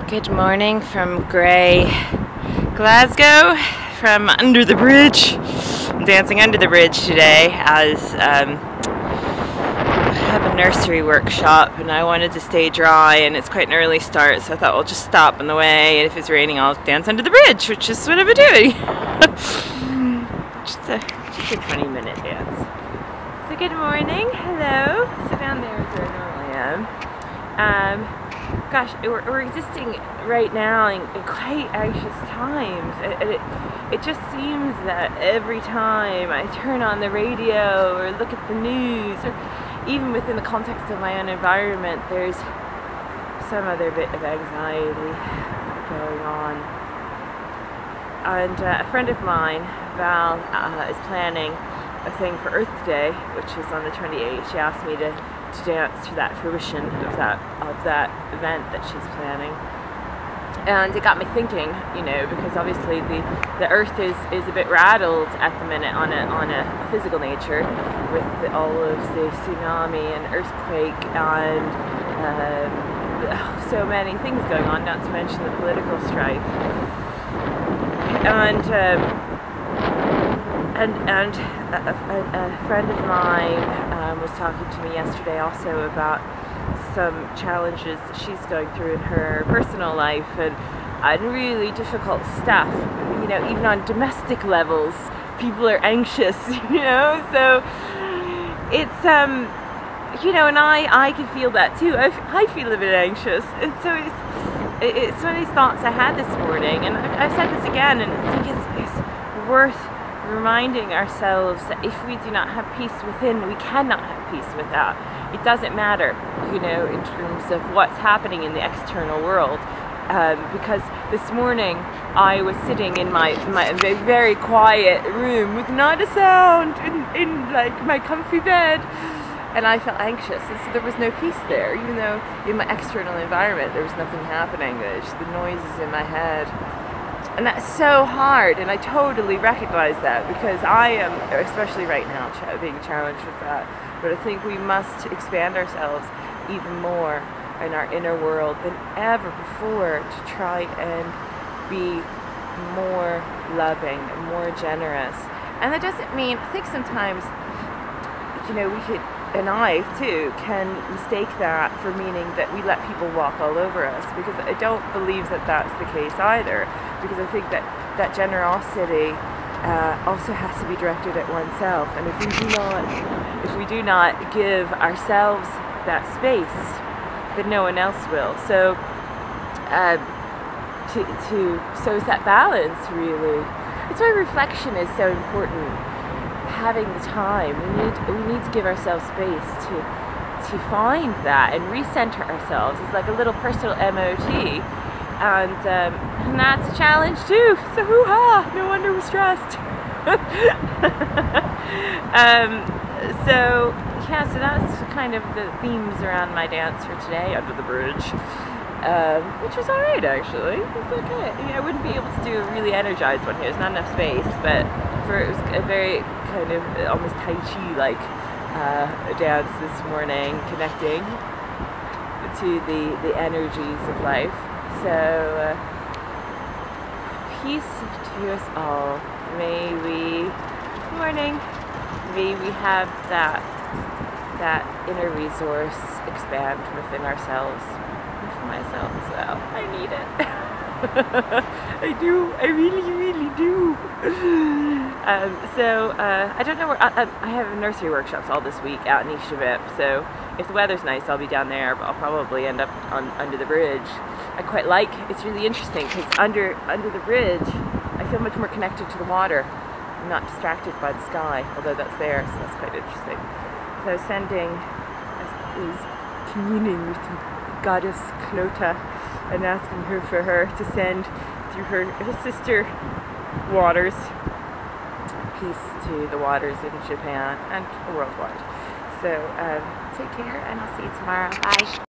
Good morning from grey Glasgow, from under the bridge. I'm dancing under the bridge today as I have a nursery workshop and I wanted to stay dry, and it's quite an early start, so I thought I'll just stop on the way, and if it's raining I'll dance under the bridge, which is what I've been doing. just a 20-minute dance. So good morning, hello. So down there is where I normally am. Gosh, we're existing right now in quite anxious times. It just seems that every time I turn on the radio or look at the news, or even within the context of my own environment, there's some other bit of anxiety going on. And a friend of mine, Val, is planning a thing for Earth Day, which is on the 28th. She asked me to dance to that fruition of that event that she's planning, and it got me thinking, you know, because obviously the Earth is a bit rattled at the minute on a physical nature, with all of the tsunami and earthquake and so many things going on, not to mention the political strife. And a friend of mine was talking to me yesterday also about some challenges that she's going through in her personal life, and really difficult stuff, you know, even on domestic levels people are anxious, you know, so it's you know, and I can feel that too. I feel a bit anxious, and so it's one of these thoughts I had this morning, and I've said this again, and I think it's worth reminding ourselves that if we do not have peace within, we cannot have peace without. It doesn't matter, you know, in terms of what's happening in the external world. Because this morning I was sitting in my very quiet room with not a sound in like my comfy bed, and I felt anxious, and so there was no peace there, even though in my external environment there was nothing happening. There's just the noises in my head. And that's so hard, and I totally recognize that, because I am, especially right now, being challenged with that. But I think we must expand ourselves even more in our inner world than ever before to try and be more loving and more generous. And that doesn't mean, I think sometimes, you know, we could, and I too, can mistake that for meaning that we let people walk all over us, because I don't believe that that's the case either, because I think that generosity also has to be directed at oneself, and if we do not give ourselves that space, then no one else will. So so it's that balance, really. It's why reflection is so important. Having the time, we need to give ourselves space to find that and recenter ourselves. It's like a little personal MOT, and that's a challenge too. So hoo-ha! No wonder we're stressed. So yeah, so that's kind of the themes around my dance for today, under the bridge, which was alright actually. It's okay. I mean, I wouldn't be able to do a really energized one here. There's not enough space, but it was a very kind of almost Tai Chi like dance this morning, connecting to the energies of life. So peace to us all. May we have that inner resource expand within ourselves, and for myself as well. I need it. I do. I really do. I don't know where I have nursery workshops all this week out in Ishivip, so if the weather's nice I'll be down there, but I'll probably end up under the bridge. I quite like, it's really interesting because under the bridge I feel much more connected to the water. I'm not distracted by the sky, although that's there, so that's quite interesting. So is communing with the goddess Clota and asking her for her to send through her sister waters peace to the waters in Japan and worldwide. So take care, and I'll see you tomorrow. Bye.